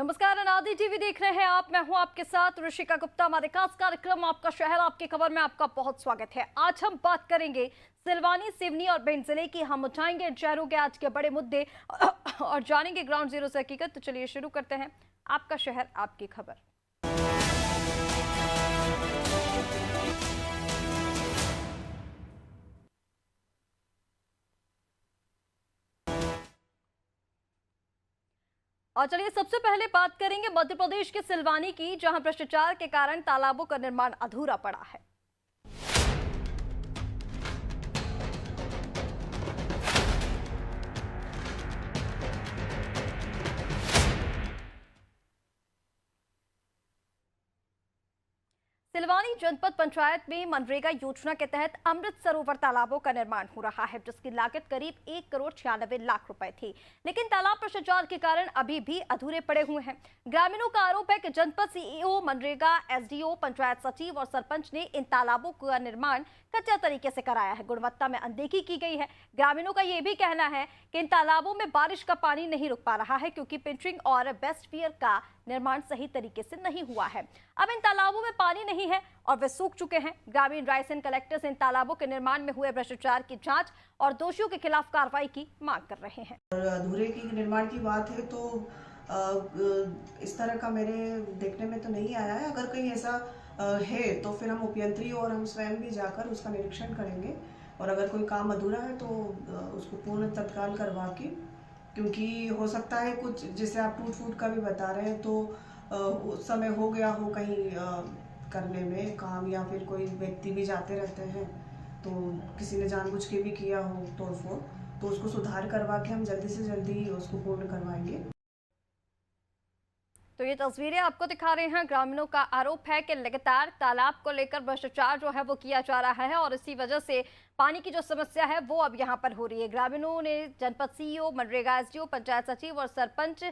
नमस्कार, अनादि टीवी देख रहे हैं आप। मैं हूं आपके साथ ऋषिका गुप्ता। हमारे खास कार्यक्रम आपका शहर आपकी खबर में आपका बहुत स्वागत है। आज हम बात करेंगे सिलवानी, सिवनी और भिंड जिले की। हम उठाएंगे इन शहरों के आज के बड़े मुद्दे और जानेंगे ग्राउंड जीरो से हकीकत। तो चलिए शुरू करते हैं आपका शहर आपकी खबर। और चलिए सबसे पहले बात करेंगे मध्य प्रदेश के सिलवानी की, जहां भ्रष्टाचार के कारण तालाबों का निर्माण अधूरा पड़ा है। सिलवानी जनपद पंचायत में मनरेगा योजना के तहत अमृत सरोवर तालाबों का निर्माण हो रहा है, जिसकी लागत करीब 1,96,00,000 रुपए थी। लेकिन तालाब भ्रष्टाचार के कारण अभी भी अधूरे पड़े हुए हैं। ग्रामीणों का आरोप है कि जनपद सीईओ, मनरेगा एसडीओ, पंचायत सचिव और सरपंच ने इन तालाबों का निर्माण कच्चा तरीके से कराया है। गुणवत्ता में अनदेखी की गई है। ग्रामीणों का यह भी कहना है कि इन तालाबों में बारिश का पानी नहीं रुक पा रहा है, क्योंकि पिंटरिंग और बेस्टफियर का निर्माण सही तरीके से नहीं हुआ है। अब इन तालाबों में पानी नहीं है और वे सूख चुके हैं। ग्रामीण रायसेन कलेक्टर से इन तालाबों के निर्माण में हुए भ्रष्टाचार की जांच और दोषियों के खिलाफ कार्रवाई की मांग कर रहे हैं। और अधूरे की निर्माण की बात है तो इस तरह का मेरे देखने में तो नहीं आया है। अगर कहीं ऐसा है तो फिर हम उपयंत्री और हम स्वयं भी जाकर उसका निरीक्षण करेंगे, और अगर कोई काम अधूरा है तो उसको पूर्ण तत्काल करवा के, क्योंकि हो सकता है कुछ, जैसे आप टूट फूट का भी बता रहे हैं, तो उस समय हो गया हो कहीं करने में काम, या फिर कोई व्यक्ति भी जाते रहते हैं तो किसी ने जानबूझ के भी किया हो तोड़फोड़, तो उसको सुधार करवा के हम जल्दी से जल्दी उसको पूर्ण करवाएंगे। तो ये तस्वीरें आपको दिखा रहे हैं। ग्रामीणों का आरोप है कि लगातार तालाब को लेकर भ्रष्टाचार जो है वो किया जा रहा है और इसी वजह से पानी की जो समस्या है वो अब यहाँ पर हो रही है। ग्रामीणों ने जनपद सीईओ, मनरेगा एसडीओ, पंचायत सचिव और सरपंच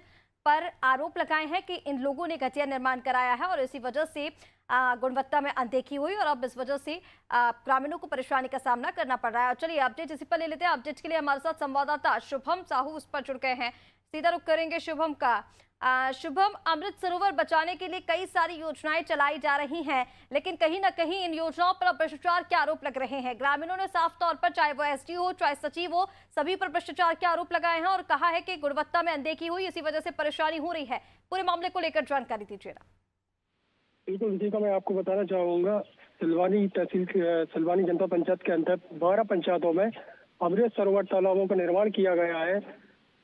पर आरोप लगाए हैं कि इन लोगों ने घटिया निर्माण कराया है और इसी वजह से गुणवत्ता में अनदेखी हुई और अब इस वजह से ग्रामीणों को परेशानी का सामना करना पड़ रहा है। और चलिए अपडेट इसी पर ले लेते हैं। अपडेट के लिए हमारे साथ संवाददाता शुभम साहू उस पर जुड़ गए हैं। सीधा रुख करेंगे शुभम का। शुभम, अमृत सरोवर बचाने के लिए कई सारी योजनाएं चलाई जा रही हैं, लेकिन कहीं ना कहीं इन योजनाओं पर भ्रष्टाचार के आरोप लग रहे हैं। ग्रामीणों ने साफ तौर पर, चाहे वो एसडीओ हो चाहे सचिव हो, सभी पर भ्रष्टाचार के आरोप लगाए हैं और कहा है कि गुणवत्ता में अनदेखी हुई, इसी वजह से परेशानी हो रही है। पूरे मामले को लेकर जानकारी दीजिएगा। बिल्कुल, इसी का मैं आपको बताना चाहूँगा। सिलवानी तहसील, सिलवानी जनपद पंचायत के अंतर्गत 12 पंचायतों में अमृत सरोवर तालाबों का निर्माण किया गया है।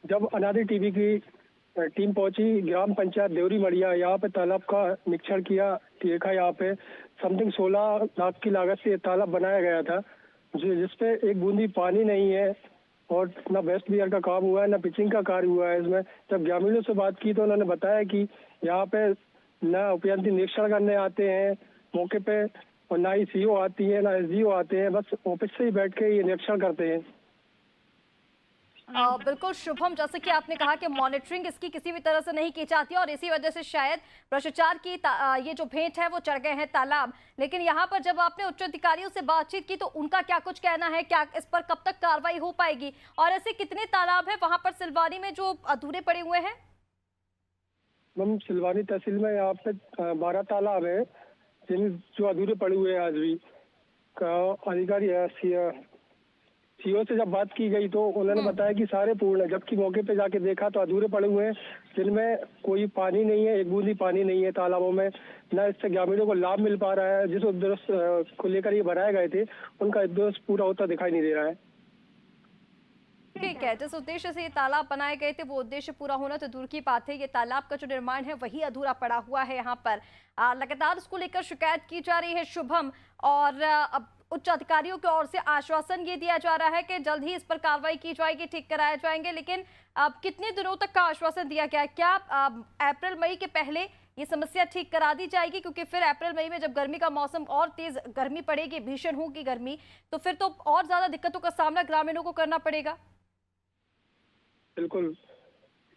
जब अनादि टीवी की टीम पहुंची ग्राम पंचायत देवरी मड़िया, यहाँ पे तालाब का निरीक्षण किया, देखा यहाँ पे समथिंग 16 लाख की लागत से ये तालाब बनाया गया था, जिसपे एक बूंदी पानी नहीं है और न बेस्ट बियर का काम हुआ है, न पिचिंग का कार्य हुआ है इसमें। जब ग्रामीणों से बात की तो उन्होंने बताया कि यहाँ पे न उपयंत्री निरीक्षण करने आते हैं मौके पे, और ना ही सीओ आती है, ना एसडीओ आते हैं, बस ऑफिस से ही बैठ के ये निरीक्षण करते हैं। बिल्कुल शुभम, जैसे कि आपने कहा कि मॉनिटरिंग इसकी किसी भी तरह से नहीं की जाती और इसी वजह से शायद भ्रष्टाचार की ये जो भेंट है वो चढ़ गए हैं तालाब। लेकिन यहाँ पर जब आपने उच्च अधिकारियों से बातचीत की तो उनका क्या कुछ कहना है, क्या इस पर कब तक कार्रवाई हो पाएगी और ऐसे कितने तालाब है वहां पर सिलवानी में जो अधूरे पड़े हुए हैं? मैम, सिलवानी तहसील में यहाँ पे 12 तालाब है जो अधूरे पड़े हुए हैं आज भी। अधिकारी सीओ से जब बात की गई तो उन्होंने बताया कि सारे पूर्ण है, जबकि मौके पे जाके देखा तो अधूरे पड़े हुए हैं, जिनमें कोई पानी नहीं है, एक बूंदी पानी नहीं है तालाबों में। न इससे ग्रामीणों को लाभ मिल पा रहा है। जिस उद्देश्य को लेकर ये बनाए गए थे उनका उद्देश्य पूरा होता दिखाई नहीं दे रहा है। ठीक है, जिस उद्देश्य से ये तालाब बनाए गए थे वो उद्देश्य पूरा होना तो दूर की बात है, ये तालाब का जो निर्माण है वही अधूरा पड़ा हुआ है। यहाँ पर लगातार उसको लेकर शिकायत की जा रही है शुभम, और अब उच्च अधिकारियों की ओर से आश्वासन ये दिया जा रहा है कि जल्द ही इस पर कार्रवाई की जाएगी, ठीक कराए जाएंगे। लेकिन अब कितने दिनों तक का आश्वासन दिया गया है? क्या अप्रैल मई के पहले ये समस्या ठीक करा दी जाएगी? क्योंकि फिर अप्रैल मई में जब गर्मी का मौसम और तेज गर्मी पड़ेगी, भीषण होगी गर्मी, तो फिर तो और ज्यादा दिक्कतों का सामना ग्रामीणों को करना पड़ेगा। बिल्कुल,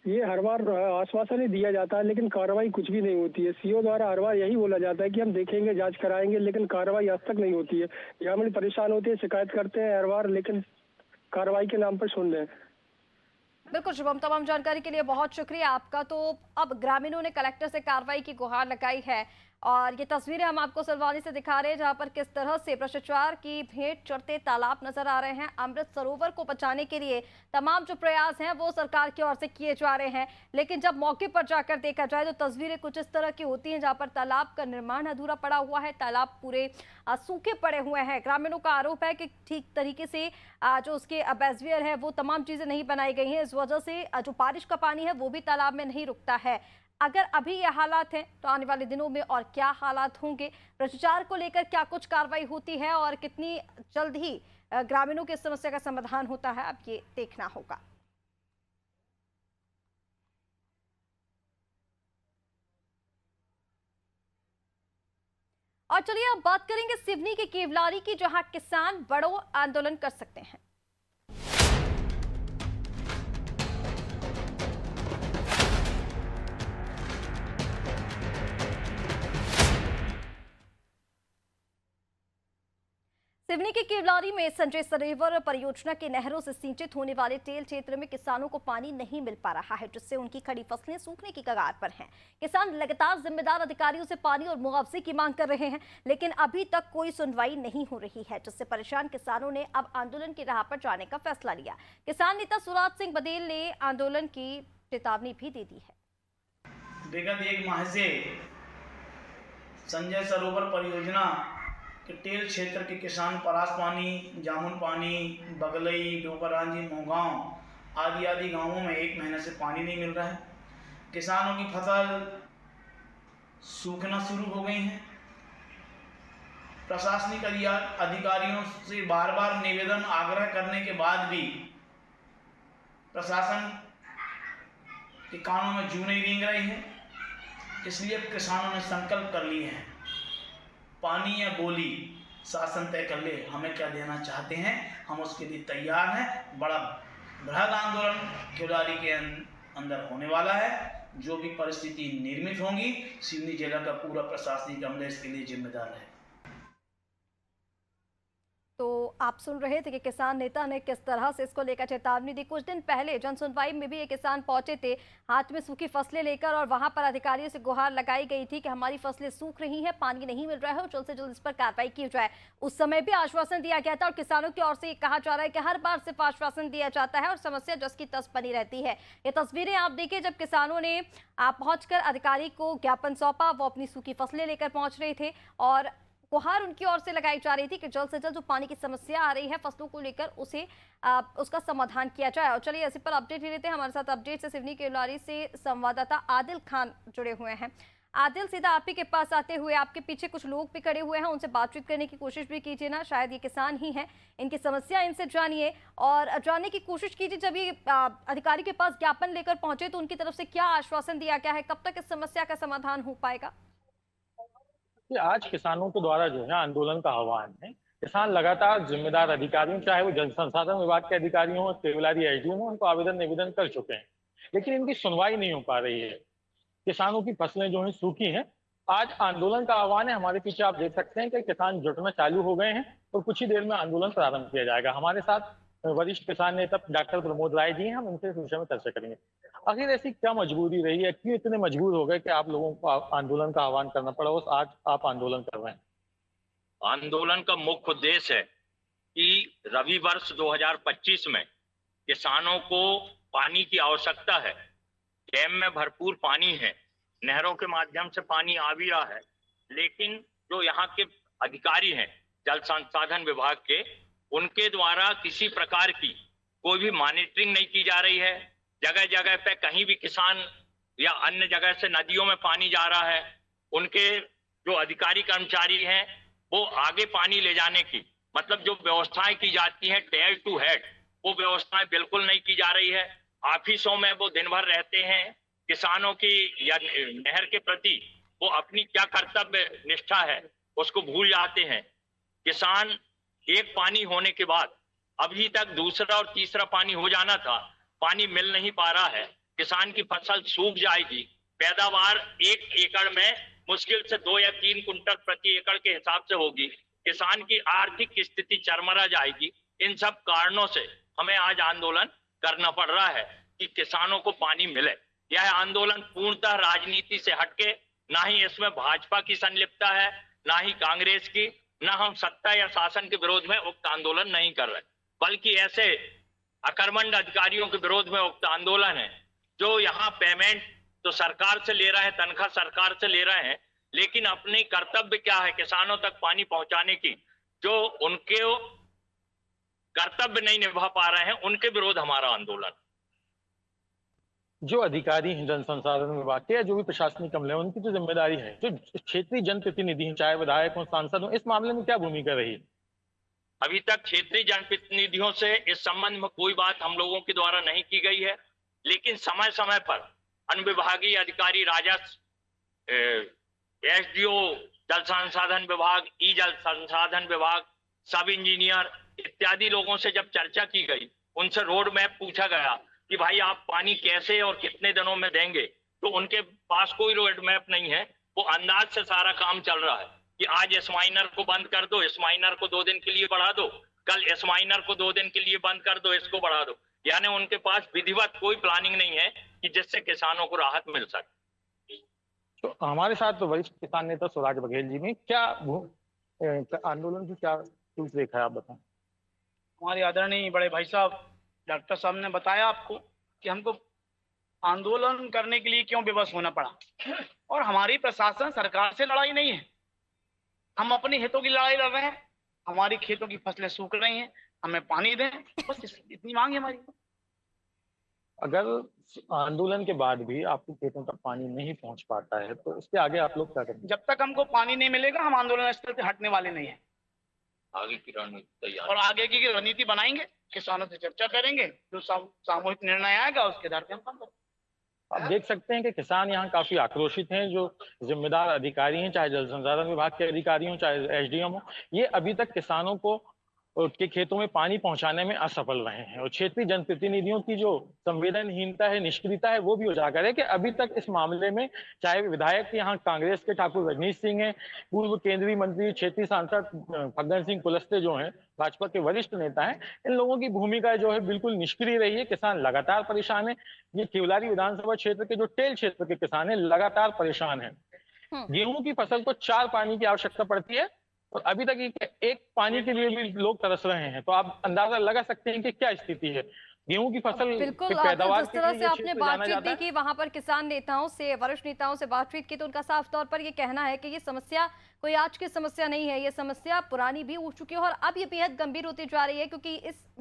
ये हर बार आश्वासन ही दिया जाता है लेकिन कार्रवाई कुछ भी नहीं होती है। सीओ द्वारा हर बार यही बोला जाता है कि हम देखेंगे, जांच कराएंगे, लेकिन कार्रवाई आज तक नहीं होती है। ग्रामीण परेशान होते हैं, शिकायत करते हैं हर बार, लेकिन कार्रवाई के नाम पर सुन रहे हैं। बिल्कुल शुभम, तमाम जानकारी के लिए बहुत शुक्रिया आपका। तो अब ग्रामीणों ने कलेक्टर से कार्रवाई की गुहार लगाई है और ये तस्वीरें हम आपको सिलवानी से दिखा रहे हैं जहां पर किस तरह से भ्रष्टाचार की भेंट चढ़ते तालाब नजर आ रहे हैं। अमृत सरोवर को बचाने के लिए तमाम जो प्रयास हैं वो सरकार की ओर से किए जा रहे हैं, लेकिन जब मौके पर जाकर देखा जाए तो तस्वीरें कुछ इस तरह की होती हैं जहां पर तालाब का निर्माण अधूरा पड़ा हुआ है, तालाब पूरे सूखे पड़े हुए हैं। ग्रामीणों का आरोप है कि ठीक तरीके से जो उसके बेसवेयर है वो तमाम चीजें नहीं बनाई गई हैं, इस वजह से जो बारिश का पानी है वो भी तालाब में नहीं रुकता है। अगर अभी ये हालात हैं तो आने वाले दिनों में और क्या हालात होंगे, भ्रष्टाचार को लेकर क्या कुछ कार्रवाई होती है और कितनी जल्द ही ग्रामीणों की समस्या का समाधान होता है, अब ये देखना होगा। और चलिए अब बात करेंगे सिवनी के केवलारी की, जहां किसान बड़ो आंदोलन कर सकते हैं। सिवनी के केवलारी में संजय सरोवर परियोजना की नहरों से सिंचित होने वाले टेल क्षेत्र में किसानों को पानी नहीं मिल पा रहा है, जिससे उनकी खड़ी फसलें सूखने की कगार पर हैं। किसान लगातार जिम्मेदार अधिकारियों से पानी और मुआवजे की मांग कर रहे हैं, लेकिन अभी तक कोई सुनवाई नहीं हो रही है, जिससे परेशान किसानों ने अब आंदोलन की राह पर जाने का फैसला लिया। किसान नेता सुराज सिंह बदेल ने आंदोलन की चेतावनी भी दे दी है। विगत एक माह से संजय सरोवर परियोजना के टेल क्षेत्र के किसान परास पानी, जामुन पानी, बगलई, डोकरांजी, मोहगांव आदि गांवों में एक महीने से पानी नहीं मिल रहा है। किसानों की फसल सूखना शुरू हो गई हैं। प्रशासनिक अधिकारियों से बार बार निवेदन आग्रह करने के बाद भी प्रशासन के कानों में जू नहीं रेंग रही है। इसलिए किसानों ने संकल्प कर लिए हैं, पानी या गोली शासन तय कर ले, हमें क्या देना चाहते हैं, हम उसके लिए तैयार हैं। बड़ा बृहद आंदोलन केवलारी के अंदर होने वाला है। जो भी परिस्थिति निर्मित होंगी, सिवनी जिला का पूरा प्रशासनिक अमला इसके लिए जिम्मेदार है। तो आप सुन रहे थे कि किसान नेता ने किस तरह से इसको लेकर चेतावनी दी। कुछ दिन पहले जन सुनवाई में भी ये किसान पहुंचे थे हाथ में सूखी फसलें लेकर, और वहां पर अधिकारियों से गुहार लगाई गई थी कि हमारी फसलें सूख रही हैं, पानी नहीं मिल रहा है और जल्द से जल्द इस पर कार्रवाई की जाए। उस समय भी आश्वासन दिया गया था और किसानों की ओर से कहा जा रहा है कि हर बार सिर्फ आश्वासन दिया जाता है और समस्या जस की तस बनी रहती है। ये तस्वीरें आप देखिए, जब किसानों ने पहुंचकर अधिकारी को ज्ञापन सौंपा, वो अपनी सूखी फसलें लेकर पहुंच रहे थे और गुहार उनकी ओर से लगाई जा रही थी कि जल्द से जल्द जो पानी की समस्या आ रही है फसलों को लेकर उसका समाधान किया जाए। और चलिए इसी पर अपडेट ले लेते हैं। हमारे साथ अपडेट से सिवनी केवलारी से संवाददाता आदिल खान जुड़े हुए हैं। आदिल, सीधा आप ही के पास आते हुए, आपके पीछे कुछ लोग भी खड़े हुए हैं, उनसे बातचीत करने की कोशिश भी कीजिए ना, शायद ये किसान ही हैं, इनकी समस्या इनसे जानिए और जानने की कोशिश कीजिए। जब ये अधिकारी के पास ज्ञापन लेकर पहुंचे तो उनकी तरफ से क्या आश्वासन दिया गया है, कब तक इस समस्या का समाधान हो पाएगा? आज किसानों के द्वारा जो है आंदोलन का आह्वान है। किसान लगातार जिम्मेदार अधिकारियों, चाहे वो जल संसाधन विभाग के अधिकारी हों, केवलारी एसडीएम हो, उनको आवेदन निवेदन कर चुके हैं, लेकिन इनकी सुनवाई नहीं हो पा रही है। किसानों की फसलें जो है सूखी हैं। आज आंदोलन का आह्वान है। हमारे पीछे आप देख सकते हैं कि किसान जुटना चालू हो गए हैं और कुछ ही देर में आंदोलन प्रारंभ किया जाएगा। हमारे साथ वरिष्ठ किसान नेता डॉक्टर प्रमोद राय जी हैं, हम उनसे इस विषय में चर्चा करेंगे। आखिर ऐसी क्या मजबूरी रही है, क्यों इतने मजबूर हो गए कि आप लोगों को आंदोलन का आह्वान करना पड़ा और आज आप आंदोलन कर रहे हैं? आंदोलन का मुख्य उद्देश्य है कि रबी वर्ष 2025 में किसानों को पानी की आवश्यकता है। डैम में भरपूर पानी है, नहरों के माध्यम से पानी आ भी रहा है, लेकिन जो यहाँ के अधिकारी हैं जल संसाधन विभाग के, उनके द्वारा किसी प्रकार की कोई भी मॉनिटरिंग नहीं की जा रही है। जगह जगह पे कहीं भी किसान या अन्य जगह से नदियों में पानी जा रहा है, उनके जो अधिकारी कर्मचारी हैं वो आगे पानी ले जाने की मतलब जो व्यवस्थाएं की जाती हैं टेल टू हेड, वो व्यवस्थाएं बिल्कुल नहीं की जा रही है। ऑफिसों में वो दिन भर रहते हैं, किसानों की या नहर के प्रति वो अपनी क्या कर्तव्य निष्ठा है उसको भूल जाते हैं। किसान एक पानी होने के बाद अभी तक दूसरा और तीसरा पानी हो जाना था, पानी मिल नहीं पा रहा है। किसान की फसल सूख जाएगी, पैदावार 1 एकड़ में मुश्किल से 2 या 3 कुंटल प्रति एकड़ के हिसाब से होगी। किसान की आर्थिक स्थिति चरमरा जाएगी। इन सब कारणों से हमें आज आंदोलन करना पड़ रहा है। कि किसानों को पानी मिले। यह आंदोलन पूर्णतः राजनीति से हटके, ना ही इसमें भाजपा की संलिप्तता है, ना ही कांग्रेस की, ना हम सत्ता या शासन के विरोध में उक्त आंदोलन नहीं कर रहे, बल्कि ऐसे अकर्मण्य अधिकारियों के विरोध में उक्त आंदोलन है जो यहाँ पेमेंट तो सरकार से ले रहे हैं, तनख्वाह सरकार से ले रहे हैं, लेकिन अपनी कर्तव्य क्या है किसानों तक पानी पहुंचाने की, जो उनके कर्तव्य नहीं निभा पा रहे हैं, उनके विरोध हमारा आंदोलन। जो अधिकारी हैं जन संसाधन विभाग के या जो भी प्रशासनिक अमले हैं, उनकी जो जिम्मेदारी है, जो क्षेत्रीय जनप्रतिनिधि हैं, चाहे विधायक हो, सांसद हो, इस मामले में क्या भूमिका रही? अभी तक क्षेत्रीय जनप्रतिनिधियों से इस संबंध में कोई बात हम लोगों के द्वारा नहीं की गई है, लेकिन समय समय पर अनुविभागीय अधिकारी, राजस्व, एसडीओ, जल संसाधन विभाग, ई जल संसाधन विभाग, सब इंजीनियर इत्यादि लोगों से जब चर्चा की गई, उनसे रोड मैप पूछा गया कि भाई आप पानी कैसे और कितने दिनों में देंगे, तो उनके पास कोई रोड मैप नहीं है। वो अंदाज से सारा काम चल रहा है कि आज इस माइनर को बंद कर दो, इस माइनर को 2 दिन के लिए बढ़ा दो, कल इस माइनर को 2 दिन के लिए बंद कर दो, इसको बढ़ा दो। यानी उनके पास विधिवत कोई प्लानिंग नहीं है कि जिससे किसानों को राहत मिल सके। तो हमारे साथ तो वरिष्ठ किसान नेता सुराज बघेल जी ने क्या आंदोलन की क्या रूपरेखा है, आप बताएं। हमारे आदरणीय बड़े भाई साहब डॉक्टर साहब ने बताया आपको कि हमको आंदोलन करने के लिए क्यों विवश होना पड़ा, और हमारी प्रशासन सरकार से लड़ाई नहीं है, हम अपने हितों की लड़ाई लड़ रहे हैं। हमारी खेतों की फसलें सूख रही हैं, हमें पानी दें, बस इतनी मांग है हमारी। अगर आंदोलन के बाद भी आपके खेतों तक पानी नहीं पहुंच पाता है तो उसके आगे आप लोग क्या करेंगे? जब तक हमको पानी नहीं मिलेगा हम आंदोलन स्थल से हटने वाले नहीं है। आगे की रणनीति तैयार, और आगे की रणनीति बनाएंगे, किसानों से चर्चा करेंगे, जो सामूहिक निर्णय आएगा उसके आधार पर हम काम करेंगे। आप देख सकते हैं कि किसान यहाँ काफी आक्रोशित हैं। जो जिम्मेदार अधिकारी हैं, चाहे जल संसाधन विभाग के अधिकारी हों, चाहे एसडीएम हो, ये अभी तक किसानों को के खेतों में पानी पहुंचाने में असफल रहे हैं। और क्षेत्रीय जनप्रतिनिधियों की जो संवेदनहीनता है, निष्क्रियता है, वो भी उजागर है कि अभी तक इस मामले में चाहे विधायक यहाँ कांग्रेस के ठाकुर रजनीश सिंह हैं, पूर्व केंद्रीय मंत्री क्षेत्रीय सांसद फग्गन सिंह कुलस्ते जो हैं, भाजपा के वरिष्ठ नेता हैं, इन लोगों की भूमिका जो है बिल्कुल निष्क्रिय रही है। किसान लगातार परेशान है। ये केवलारी विधानसभा क्षेत्र के जो टेल क्षेत्र के किसान है लगातार परेशान है। गेहूं की फसल को 4 पानी की आवश्यकता पड़ती है और अभी तक एक पानी के लिए भी लोग तरस रहे हैं। तो आप अंदाजा लगा सकते हैं कि क्या स्थिति है। गेहूं की फसल बिल्कुल, पैदावार जिस तरह से आपने बातचीत भी की वहां पर किसान नेताओं से, वरिष्ठ नेताओं से बातचीत की, तो उनका साफ तौर पर ये कहना है कि ये समस्या कोई आज की समस्या नहीं है, ये समस्या पुरानी भी उठ चुकी है और अब ये बेहद गंभीर होती जा रही है, क्योंकि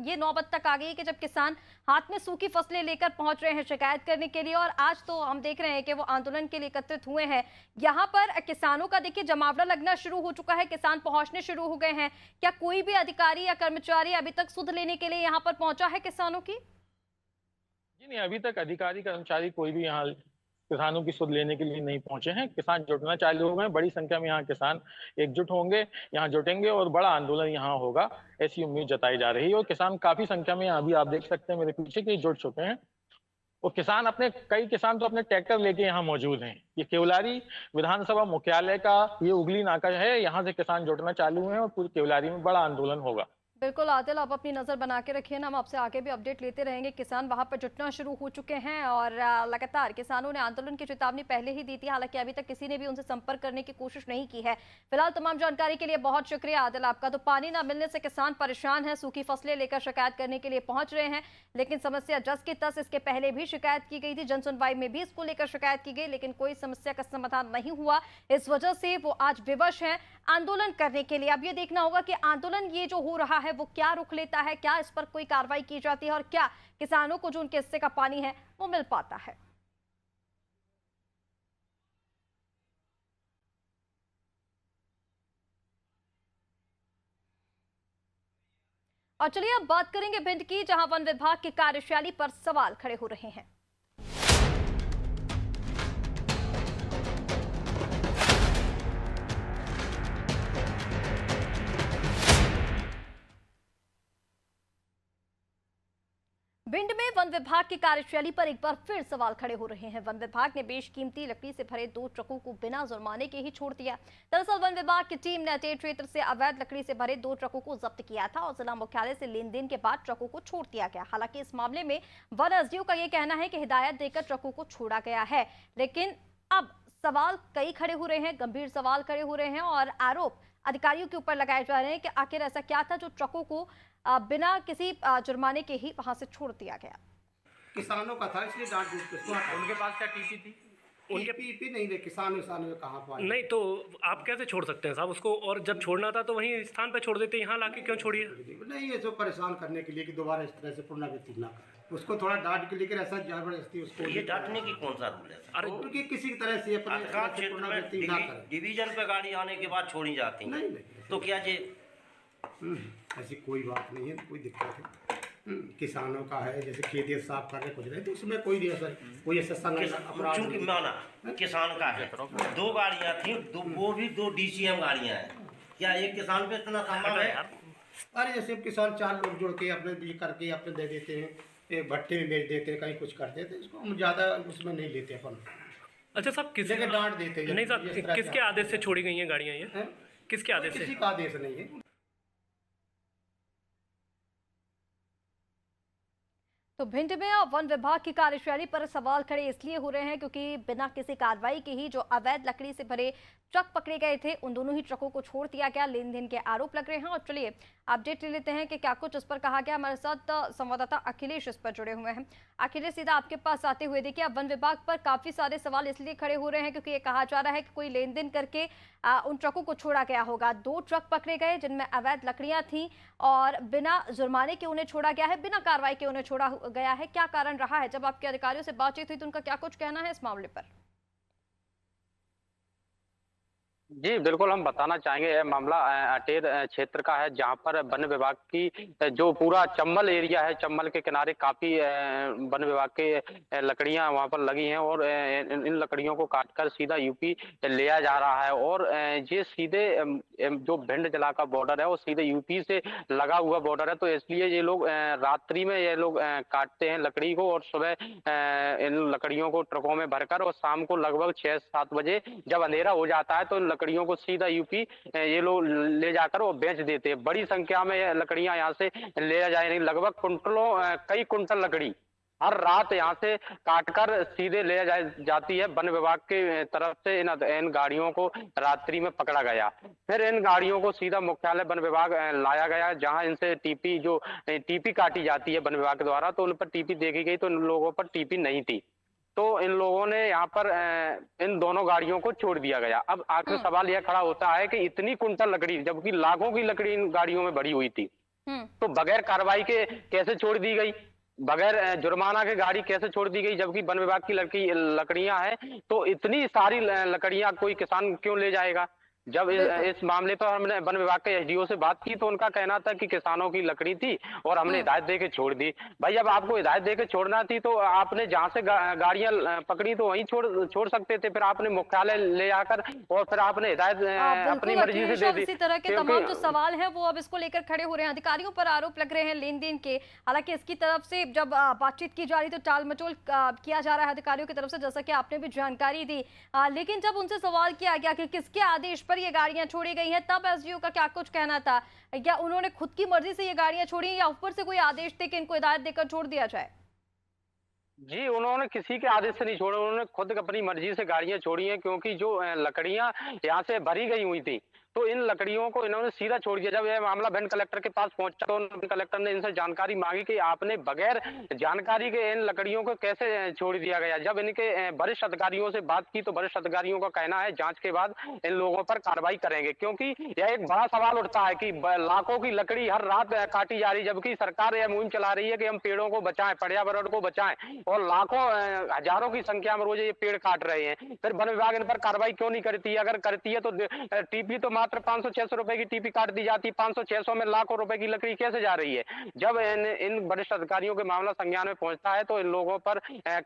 ये नौबत तक आ गई है कि जब किसान हाथ में सूखी फसलें लेकर पहुंच रहे हैं शिकायत करने के लिए, और आज तो हम देख रहे हैं कि वो आंदोलन के लिए एकत्रित हुए हैं। यहाँ पर किसानों का देखिए जमावड़ा लगना शुरू हो चुका है, किसान पहुंचने शुरू हो गए हैं। क्या कोई भी अधिकारी या कर्मचारी अभी तक सुध लेने के लिए यहाँ पर पहुंचा है किसानों की? जी नहीं, अभी तक अधिकारी कर्मचारी कोई भी यहाँ किसानों की सुध लेने के लिए नहीं पहुंचे हैं। किसान जुटना चालू हो गए, बड़ी संख्या में यहाँ किसान एकजुट होंगे, यहाँ जुटेंगे और बड़ा आंदोलन यहाँ होगा, ऐसी उम्मीद जताई जा रही है। और किसान काफी संख्या में अभी आप देख सकते हैं मेरे पीछे कि जुट चुके हैं। और किसान कई किसान तो अपने ट्रैक्टर लेके यहाँ मौजूद हैं। ये केवलारी विधानसभा मुख्यालय का ये उगली नाका है, यहाँ से किसान जुटना चालू है और पूरी केवलारी में बड़ा आंदोलन होगा। बिल्कुल आदिल, आप अपनी नज़र बना के रखिए ना, हम आपसे आगे भी अपडेट लेते रहेंगे। किसान वहां पर जुटना शुरू हो चुके हैं और लगातार किसानों ने आंदोलन की चेतावनी पहले ही दी थी, हालांकि अभी तक किसी ने भी उनसे संपर्क करने की कोशिश नहीं की है। फिलहाल तमाम जानकारी के लिए बहुत शुक्रिया आदिल आपका। तो पानी ना मिलने से किसान परेशान है, सूखी फसलें लेकर शिकायत करने के लिए पहुंच रहे हैं, लेकिन समस्या जस की तस इसके पहले भी शिकायत की गई थी, जन सुनवाई में भी इसको लेकर शिकायत की गई, लेकिन कोई समस्या का समाधान नहीं हुआ। इस वजह से वो आज विवश हैं आंदोलन करने के लिए। अब ये देखना होगा कि आंदोलन ये जो हो रहा है वो क्या रुख लेता है, क्या इस पर कोई कार्रवाई की जाती है और क्या किसानों को जो उनके हिस्से का पानी है वो मिल पाता है। और चलिए अब बात करेंगे भिंड की, जहां वन विभाग की कार्यशैली पर सवाल खड़े हो रहे हैं। भिंड में वन विभाग की कार्यशैली पर एक बार फिर सवाल खड़े हो रहे हैं। वन विभाग ने बेशकीमती लकड़ी से भरे 2 ट्रकों को बिना जुर्माने के ही छोड़ दिया। दरअसल वन विभाग की टीम ने अटेर क्षेत्र से अवैध लकड़ी से भरे 2 ट्रकों को जब्त किया था और जिला मुख्यालय से लेन देन के बाद ट्रकों को छोड़ दिया गया। हालांकि इस मामले में वन एसडीओ का यह कहना है कि हिदायत देकर ट्रकों को छोड़ा गया है, लेकिन अब सवाल कई खड़े हो रहे हैं, गंभीर सवाल खड़े हो रहे हैं और आरोप अधिकारियों के ऊपर लगाए जा रहे हैं कि आखिर ऐसा क्या था जो ट्रकों को बिना किसी जुर्माने के ही वहां से छोड़ दिया गया। किसानों का था इसलिए डांट डूट के उनके पास क्या टीपी थी? उनके पीपी नहीं थे, किसान कहाँ पाए। नहीं तो आप कैसे छोड़ सकते हैं साहब उसको? और जब छोड़ना था तो वहीं स्थान पे छोड़ देते, यहाँ लाके क्यों छोड़िए? नहीं, ये तो परेशान करने के लिए कि दोबारा इस तरह से पुनरावृत्ति ना करें, उसको थोड़ा डांट के लेकर ऐसा जबरदस्ती उसको। ये डांटने की कौन सा रूल है? अरे उनकी किसी तरह से पुनरावृत्ति ना करें। डिवीजन पे गाड़ी आने के बाद छोड़ी जाती है। नहीं तो क्या ये ऐसी कोई बात नहीं है, कोई दिक्कत है। किसानों का है, जैसे खेत साफ करने कुछ रहे तो उसमें कोई ऐसा अपराध चूंकि माना किसान का है, 2 गाड़ियां थी, वो भी 2 DCM गाड़ियां हैं, क्या एक किसान पे इतना संभव है? अरे जैसे किसान 4 लोग जुड़ के अपने ये करके अपने दे देते हैं, एक भट्टे में बेच देते हैं, कहीं कुछ कर देते हैं, इसको हम ज़्यादा उसमें नहीं लेते अपन। अच्छा साहब, किसी जगह डांट देते हैं। नहीं साहब, किसके आदेश से छोड़ी गई हैं गाड़ियाँ ये? किसके आदेश से? किसी का आदेश नहीं है। तो भिंड में अब वन विभाग की कार्यशैली पर सवाल खड़े इसलिए हो रहे हैं क्योंकि बिना किसी कार्रवाई के ही जो अवैध लकड़ी से भरे ट्रक पकड़े गए थे उन दोनों ही ट्रकों को छोड़ दिया गया। लेन देन के आरोप लग रहे हैं और चलिए अपडेट ले लेते हैं कि क्या कुछ इस पर कहा गया। हमारे साथ संवाददाता अखिलेश इस पर जुड़े हुए हैं। अखिलेश, सीधा आपके पास आते हुए देखिए, अब वन विभाग पर काफी सारे सवाल इसलिए खड़े हो रहे हैं क्योंकि ये कहा जा रहा है कि कोई लेन देन करके उन ट्रकों को छोड़ा गया होगा। 2 ट्रक पकड़े गए जिनमें अवैध लकड़ियां थी और बिना जुर्माने के उन्हें छोड़ा गया है, बिना कार्रवाई के उन्हें छोड़ा गया है। क्या कारण रहा है? जब आपके अधिकारियों से बातचीत हुई तो उनका क्या कुछ कहना है इस मामले पर? जी बिल्कुल, हम बताना चाहेंगे यह मामला अटेर क्षेत्र का है, जहां पर वन विभाग की जो पूरा चंबल एरिया है, चंबल के किनारे काफी वन विभाग के लकड़ियां वहां पर लगी हैं और इन लकड़ियों को काटकर सीधा यूपी ले जा रहा है और ये सीधे जो भिंड जिला का बॉर्डर है वो सीधे यूपी से लगा हुआ बॉर्डर है। तो इसलिए ये लोग रात्रि में ये लोग काटते हैं लकड़ी को और सुबह इन लकड़ियों को ट्रकों में भरकर और शाम को लगभग 6-7 बजे जब अंधेरा हो जाता है तो लकड़ियों को सीधा यूपी ये लोग ले जाकर वो बेच देते हैं। बड़ी संख्या में लकड़ियां यहाँ से ले जा रही, लगभग कई कुंटल लकड़ी हर रात यहाँ से काटकर सीधे ले जाती है। वन विभाग के तरफ से इन गाड़ियों को रात्रि में पकड़ा गया, फिर इन गाड़ियों को सीधा मुख्यालय वन विभाग लाया गया, जहां इनसे टीपी काटी जाती है वन विभाग द्वारा। तो उन पर टीपी देखी गई तो इन लोगों पर टीपी नहीं थी, तो इन लोगों ने यहाँ पर इन दोनों गाड़ियों को छोड़ दिया गया। अब आखिर सवाल यह खड़ा होता है कि इतनी कुंटल लकड़ी, जबकि लाखों की लकड़ी इन गाड़ियों में भरी हुई थी, तो बगैर कार्रवाई के कैसे छोड़ दी गई? बगैर जुर्माना के गाड़ी कैसे छोड़ दी गई? जबकि वन विभाग की लकड़ियां हैं, तो इतनी सारी लकड़ियां कोई किसान क्यों ले जाएगा? जब इस मामले पर हमने वन विभाग के एसडीओ से बात की तो उनका कहना था कि किसानों की लकड़ी थी और हमने हिदायत दे के छोड़ दी। भाई अब आपको हिदायत दे के छोड़ना थी तो आपने जहां से गाड़ियां पकड़ी तो वहीं छोड़ सकते थे, फिर आपने मुख्यालय ले आकर और फिर आपने हिदायत अपनी मर्जी से दे दी। इसी तरह के तमाम जो सवाल हैं वो अब इसको लेकर खड़े हो रहे हैं। अधिकारियों पर आरोप लग रहे हैं लेन देन के। हालांकि इसकी तरफ से जब बातचीत की जा रही तो टाल मटोल किया जा रहा है अधिकारियों की तरफ से, जैसा कि आपने भी जानकारी दी। लेकिन जब उनसे सवाल किया गया कि किसके आदेश पर ये गाड़ियां छोड़ी गई हैं, तब एसडीओ का क्या कुछ कहना था? या उन्होंने खुद की मर्जी से ये गाड़ियां छोड़ी या ऊपर से कोई आदेश थे कि इनको हिदायत देकर छोड़ दिया जाए? जी, उन्होंने किसी के आदेश से नहीं छोड़ा, उन्होंने खुद अपनी मर्जी से गाड़ियां छोड़ी हैं, क्योंकि जो लकड़ियां यहाँ से भरी गई हुई थी तो इन लकड़ियों को इन्होंने सीधा छोड़ दिया। जब यह मामला भिंड कलेक्टर के पास पहुंचा तो भिंड कलेक्टर ने इनसे जानकारी मांगी कि आपने बगैर जानकारी के इन लकड़ियों को कैसे छोड़ दिया गया। जब इनके वरिष्ठ अधिकारियों से बात की तो वरिष्ठ अधिकारियों का कहना है जांच के बाद इन लोगों पर कार्रवाई करेंगे, क्योंकि यह एक बड़ा सवाल उठता है कि लाखों की लकड़ी हर रात काटी जा रही, जबकि सरकार यह मुहिम चला रही है कि हम पेड़ों को बचाएं, पर्यावरण को बचाएं, और लाखों हजारों की संख्या में रोज ये पेड़ काट रहे हैं। फिर वन विभाग इन पर कार्रवाई क्यों नहीं करती है? अगर करती है तो टीपी तो मात्र 500-600 रुपए की टीपी काट दी जाती, 500-600 में लाखों रुपए की लकड़ी कैसे जा रही है? जब इन वरिष्ठ अधिकारियों के मामला संज्ञान में पहुंचता है तो इन लोगों पर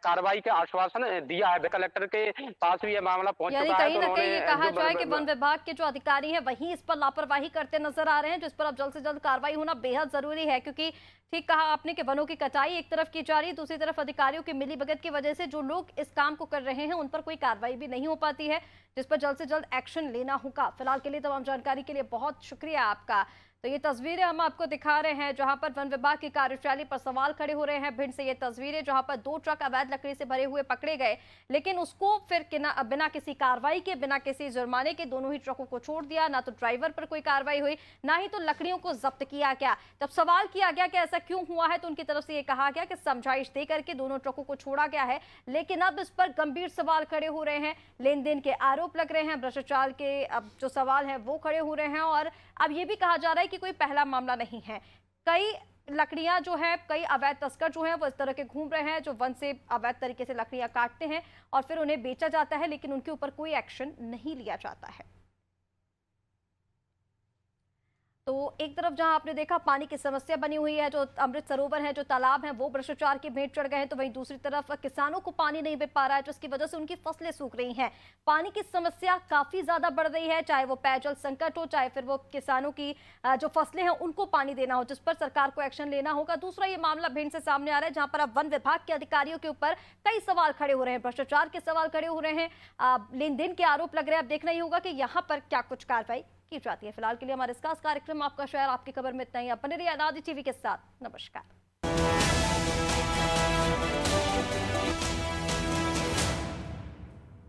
कार्रवाई का आश्वासन दिया है। कलेक्टर के पास भी यह मामला पहुंच चुका है। कहीं ना कहीं ये कहा जाए कि वन विभाग के जो अधिकारी हैं वही इस पर लापरवाही करते नजर आ रहे हैं, जिस पर अब जल्द से जल्द कार्रवाई होना बेहद जरूरी है, क्योंकि ठीक कहा आपने कि वनों की कटाई एक तरफ की जा रही है, दूसरी तरफ अधिकारियों की मिलीभगत की वजह से जो लोग इस काम को कर रहे हैं उन पर कोई कार्रवाई भी नहीं हो पाती है, जिस पर जल्द से जल्द एक्शन लेना होगा। फिलहाल के लिए तमाम जानकारी के लिए बहुत शुक्रिया आपका। तो ये तस्वीरें हम आपको दिखा रहे हैं जहां पर वन विभाग की कार्यशैली पर सवाल खड़े हो रहे हैं। भिंड से ये तस्वीरें जहां पर 2 ट्रक अवैध लकड़ी से भरे हुए पकड़े गए, लेकिन उसको फिर बिना किसी कार्रवाई के, बिना किसी जुर्माने के दोनों ही ट्रकों को छोड़ दिया। ना तो ड्राइवर पर कोई कार्रवाई हुई, ना ही तो लकड़ियों को जब्त किया गया। तब सवाल किया गया कि ऐसा क्यों हुआ है, तो उनकी तरफ से ये कहा गया कि समझाइश दे करके दोनों ट्रकों को छोड़ा गया है, लेकिन अब इस पर गंभीर सवाल खड़े हो रहे हैं। लेन देन के आरोप लग रहे हैं, भ्रष्टाचार के अब जो सवाल है वो खड़े हो रहे हैं, और अब ये भी कहा जा रहा है कि कोई पहला मामला नहीं है। कई लकड़ियां जो है, कई अवैध तस्कर जो हैं वो इस तरह के घूम रहे हैं, जो वन से अवैध तरीके से लकड़ियां काटते हैं और फिर उन्हें बेचा जाता है, लेकिन उनके ऊपर कोई एक्शन नहीं लिया जाता है। तो एक तरफ जहां आपने देखा पानी की समस्या बनी हुई है, जो अमृत सरोवर है, जो तालाब हैं, वो भ्रष्टाचार की भेंट चढ़ गए हैं, तो वहीं दूसरी तरफ किसानों को पानी नहीं मिल पा रहा है, जिसकी वजह से उनकी फसलें सूख रही हैं। पानी की समस्या काफी ज्यादा बढ़ रही है, चाहे वो पेयजल संकट हो, चाहे फिर वो किसानों की जो फसलें हैं उनको पानी देना हो, जिस पर सरकार को एक्शन लेना होगा। दूसरा ये मामला भिंड से सामने आ रहा है, जहां पर अब वन विभाग के अधिकारियों के ऊपर कई सवाल खड़े हो रहे हैं, भ्रष्टाचार के सवाल खड़े हो रहे हैं, लेन देन के आरोप लग रहे हैं। अब देखना ही होगा कि यहाँ पर क्या कुछ कार्रवाई की जाती है। फिलहाल के लिए हमारे इस खास कार्यक्रम आपका शहर आपकी खबर में इतना ही। आप बने रहिए आजादी टीवी के साथ। नमस्कार।